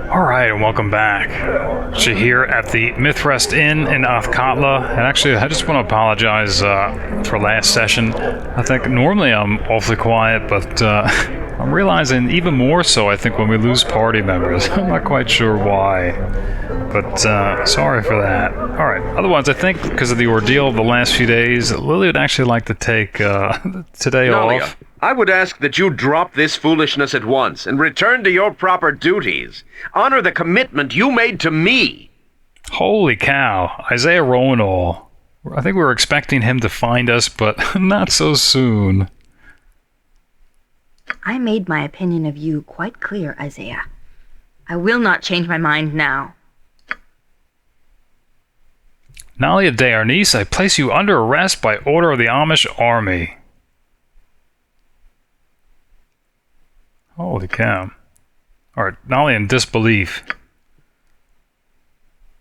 Alright, and welcome back. We're here at the Mythrest Inn in Athkatla, and actually I just want to apologize for last session. I think normally I'm awfully quiet, but I'm realizing even more so I think when we lose party members. I'm not quite sure why, but sorry for that. Alright, otherwise I think because of the ordeal of the last few days, Lilly would actually like to take today Nalia, off. I would ask that you drop this foolishness at once and return to your proper duties. Honor the commitment you made to me. Holy cow, Isaea Roenall. I think we were expecting him to find us, but not so soon. I made my opinion of you quite clear, Isaea. I will not change my mind now. Nalia de Arnis, I place you under arrest by order of the Amnish army. Holy cow. Alright, Nalia in disbelief.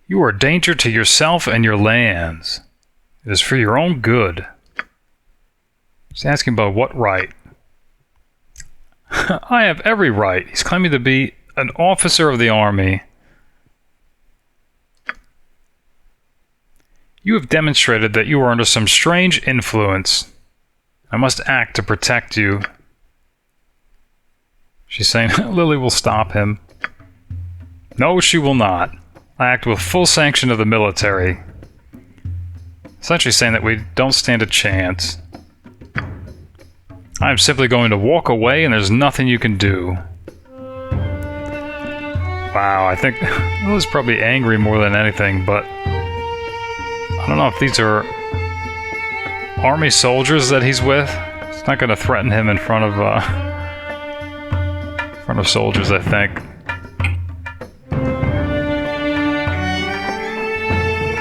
You are a danger to yourself and your lands. It is for your own good. He's asking about what right. I have every right. He's claiming to be an officer of the army. You have demonstrated that you are under some strange influence. I must act to protect you. She's saying Lilly will stop him. No, she will not. I act with full sanction of the military. Essentially saying that we don't stand a chance. I'm simply going to walk away and there's nothing you can do. Wow, I think Lilly's probably angry more than anything, but I don't know if these are army soldiers that he's with. It's not going to threaten him in front of soldiers, I think.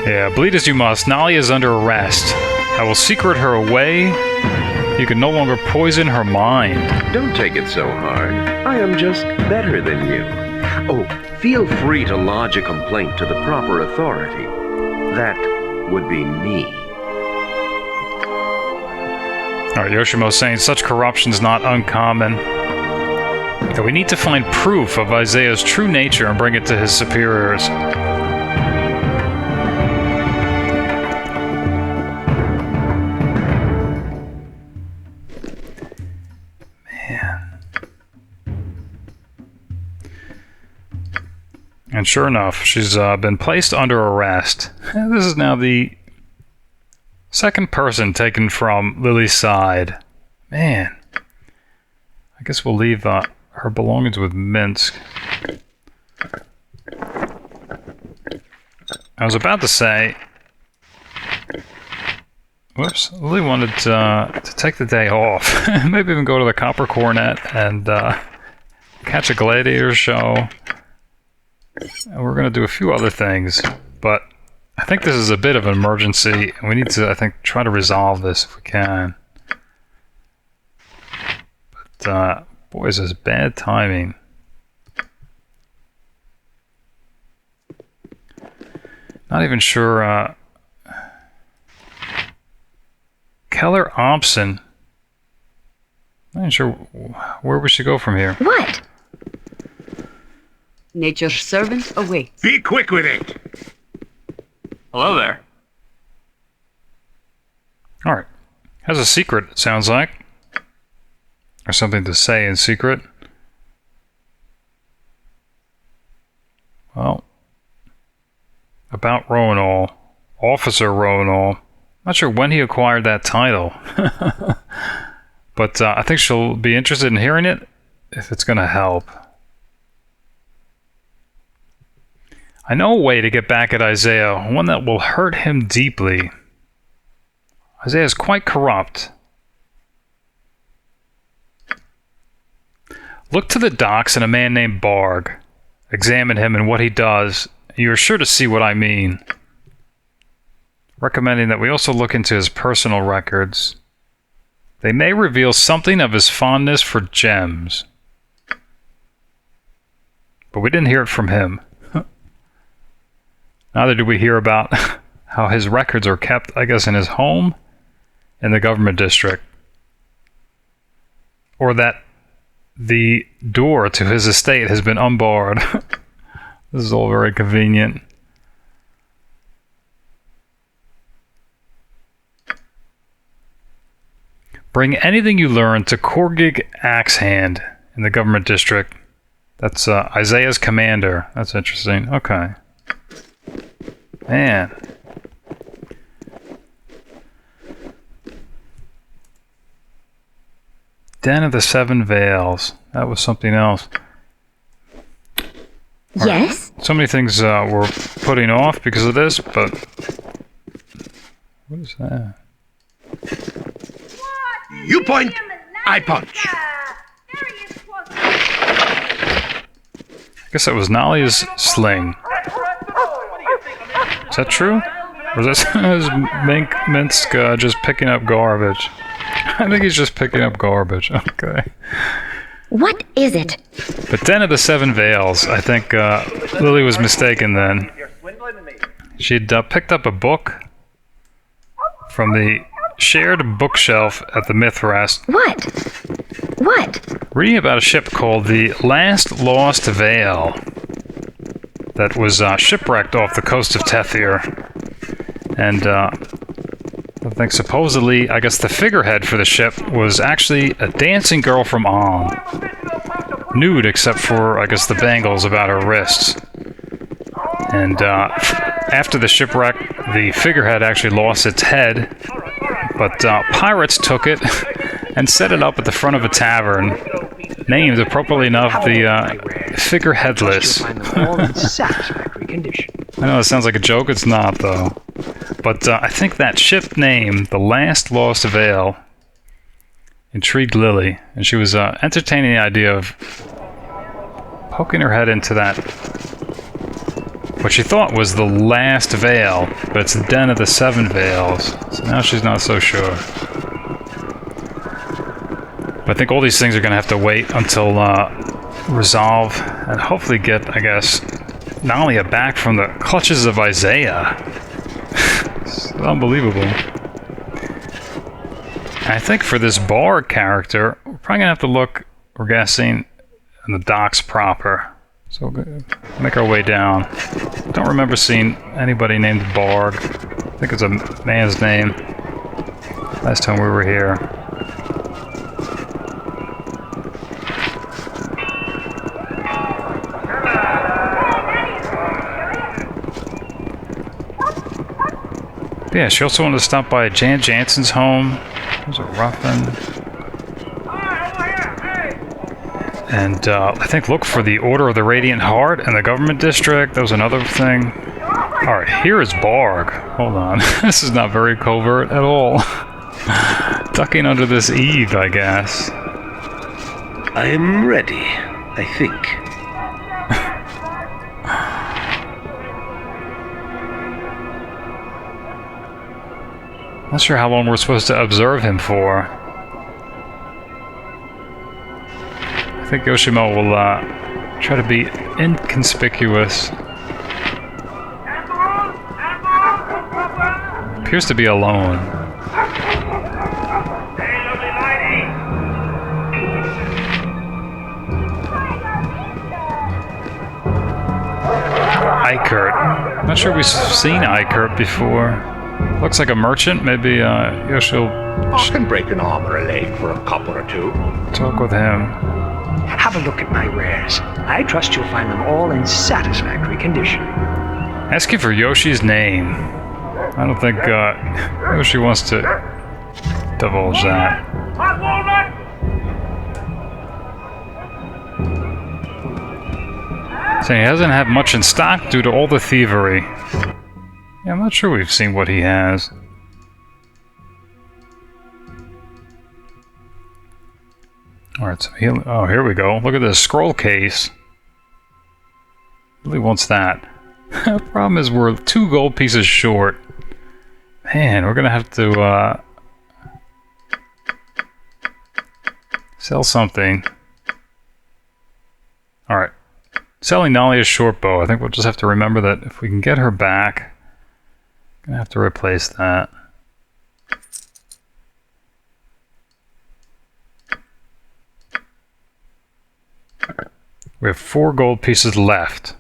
Yeah, bleed as you must. Nalia is under arrest. I will secret her away. You can no longer poison her mind. Don't take it so hard. I am just better than you. Oh, feel free to lodge a complaint to the proper authority. That would be me. Alright, Yoshimo's saying such corruption's not uncommon. That we need to find proof of Isaea's true nature and bring it to his superiors. Man. And sure enough, she's been placed under arrest. This is now the second person taken from Lilly's side. Man. I guess we'll leave her belongings with Minsk. I was about to say... Whoops. Lilly wanted to take the day off. Maybe even go to the Copper Cornet and catch a gladiator show. And we're going to do a few other things. But I think this is a bit of an emergency. And we need to, I think, try to resolve this if we can. But... boy, is this bad timing. Not even sure, Khellor Ahmson. Not even sure where we should go from here. What? Nature's servant awaits. Be quick with it! Hello there. Alright. Has a secret, it sounds like. Or something to say in secret. Well, about Roenall, Officer Roenall. Not sure when he acquired that title, but I think she'll be interested in hearing it if it's going to help. I know a way to get back at Isaea, one that will hurt him deeply. Isaea is quite corrupt. Look to the docks and a man named Barg. Examine him and what he does. You are sure to see what I mean. Recommending that we also look into his personal records. They may reveal something of his fondness for gems. But we didn't hear it from him. Neither did we hear about how his records are kept, I guess, in his home in the government district. Or that the door to his estate has been unbarred. This is all very convenient. Bring anything you learn to Corgeig Axehand in the government district. That's Isaea's commander. That's interesting. Okay. Man. Den of the Seven Veils. That was something else. Yes? So many things we're putting off because of this, but... What is that? You point, I punch. I guess that was Nalia's sling. Is that true? Or is Minsk just picking up garbage? I think he's just picking up garbage. Okay. What is it? But Den of the Seven Veils, I think Lily was mistaken then. She'd picked up a book from the shared bookshelf at the Mythrest. What? Reading about a ship called the Last Lost Vale that was shipwrecked off the coast of Tethir. And I think supposedly, I guess the figurehead for the ship was actually a dancing girl from On. Nude except for, I guess, the bangles about her wrists. And after the shipwreck, the figurehead actually lost its head, but pirates took it and set it up at the front of a tavern, named, appropriately enough, the Figureheadless. I know it sounds like a joke, it's not, though. But I think that ship name, the Last Lost Vale, intrigued Lily, and she was entertaining the idea of poking her head into that, what she thought was the last veil, but it's the Den of the Seven Veils, so now she's not so sure. But I think all these things are going to have to wait until resolve, and hopefully get, I guess, Nalia back from the clutches of Isaea. It's unbelievable. And I think for this Barg character, we're probably going to have to look, we're guessing, in the docks proper. So we'll make our way down. Don't remember seeing anybody named Barg. I think it's a man's name. Last time we were here. Yeah, she also wanted to stop by Jan Jansen's home. There's a ruffin. And I think look for the Order of the Radiant Heart in the government district. That was another thing. Alright, here is Barg. Hold on. This is not very covert at all. Ducking under this eave, I guess. I'm ready, I think. Not sure how long we're supposed to observe him for. I think Yoshimo will try to be inconspicuous. Appears to be alone. Ikert. Not sure we've seen Ikert before. Looks like a merchant. Maybe Yoshi will I can break an arm or a leg for a copper or two. talk with him. Have a look at my wares. I trust you'll find them all in satisfactory condition. Asking for Yoshi's name. I don't think Yoshi wants to divulge that. Saying he doesn't have much in stock due to all the thievery. Yeah, I'm not sure we've seen what he has. Alright, so here we go. Look at this scroll case. Really wants that. The problem is we're 2 gold pieces short. Man, we're gonna have to sell something. Alright. Selling Nalia's short bow. I think we'll just have to remember that if we can get her back, gonna have to replace that. We have 4 gold pieces left.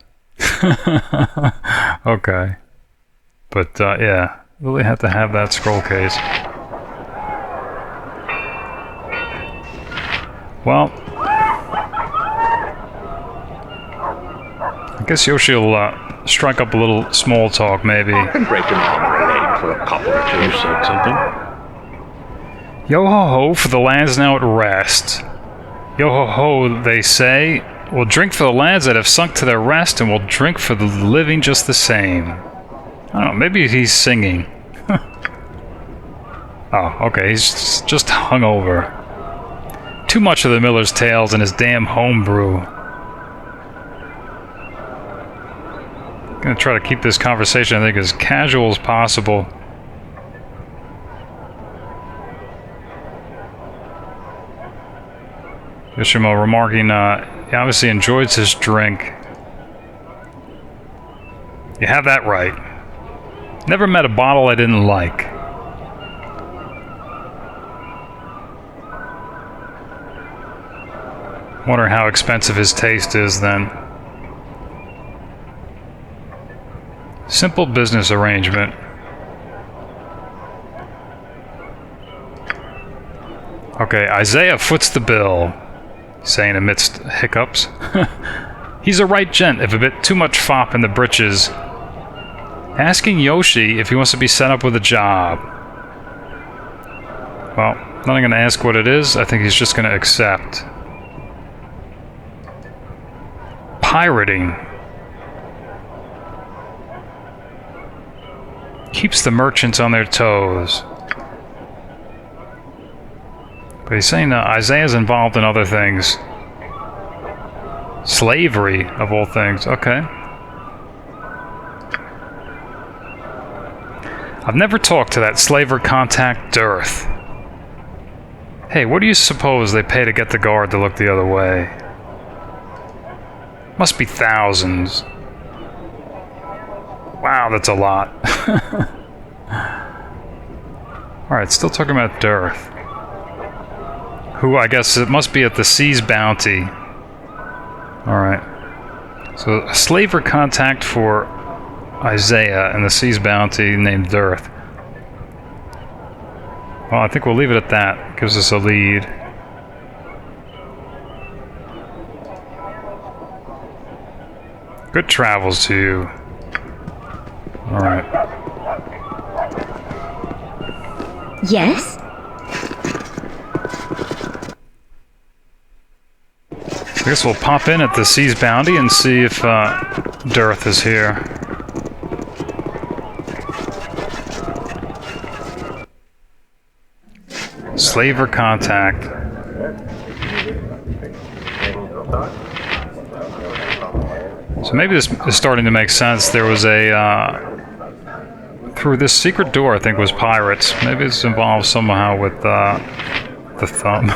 Okay. But, yeah. Lilly had to have that scroll case. Well... I guess Yoshi will, strike up a little small talk, maybe. And break an arm or a leg for a couple or two. You said something? Yo-ho-ho for the lands now at rest. Yo-ho-ho, they say. We'll drink for the lands that have sunk to their rest, and we'll drink for the living just the same. I don't know, maybe he's singing. Oh, okay, he's just hungover. Too much of the miller's tales and his damn homebrew. Gonna try to keep this conversation, I think, as casual as possible. Yoshimo remarking, he obviously enjoys his drink. You have that right. Never met a bottle I didn't like. Wonder how expensive his taste is then. Simple business arrangement. Okay, Isaea foots the bill, saying amidst hiccups. He's a right gent, if a bit too much fop in the britches. Asking Yoshi if he wants to be set up with a job. Well, not going to ask what it is. I think he's just going to accept. Pirating. Keeps the merchants on their toes. But he's saying Isaea's involved in other things. Slavery, of all things. Okay. I've never talked to that slaver contact Dirth. Hey, what do you suppose they pay to get the guard to look the other way? Must be thousands. Wow, that's a lot. Alright, still talking about Dirth. Who, I guess, it must be at the Sea's Bounty. Alright. So, a slaver contact for Isaea and the Sea's Bounty named Dirth. Well, I think we'll leave it at that. Gives us a lead. Good travels to you. Alright. Yes? I guess we'll pop in at the Sea's Bounty and see if Dirth is here. Slaver contact. So maybe this is starting to make sense. There was a through this secret door, I think, was pirates. Maybe it's involved somehow with the thumb.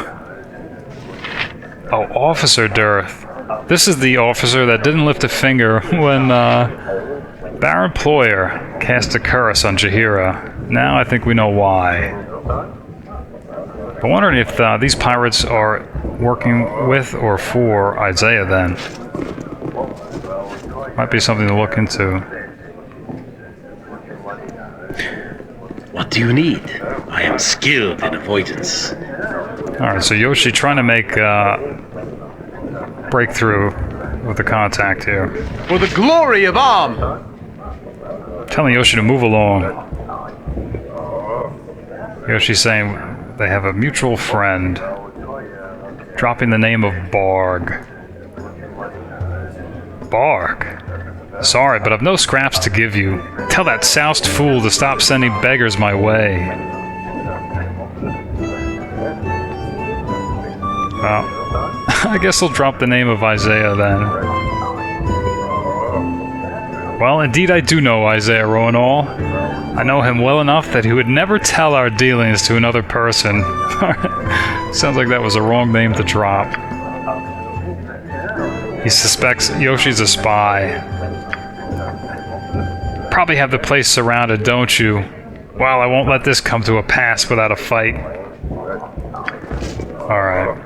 Oh, Officer Dirth. This is the officer that didn't lift a finger when Baron Ployer cast a curse on Jaheira. Now I think we know why. I'm wondering if these pirates are working with or for Isaea then. Might be something to look into. What do you need? I am skilled in avoidance. Alright, so Yoshi trying to make breakthrough with the contact here. For the glory of Am! Telling Yoshi to move along. Yoshi's saying they have a mutual friend. Dropping the name of Barg. Barg? Sorry, but I've no scraps to give you. Tell that soused fool to stop sending beggars my way. Well, I guess I'll drop the name of Isaea then. Well, indeed I do know Isaea Roenall. I know him well enough that he would never tell our dealings to another person. Sounds like that was a wrong name to drop. He suspects Yoshi's a spy. Probably have the place surrounded, don't you? Well, I won't let this come to a pass without a fight. Alright.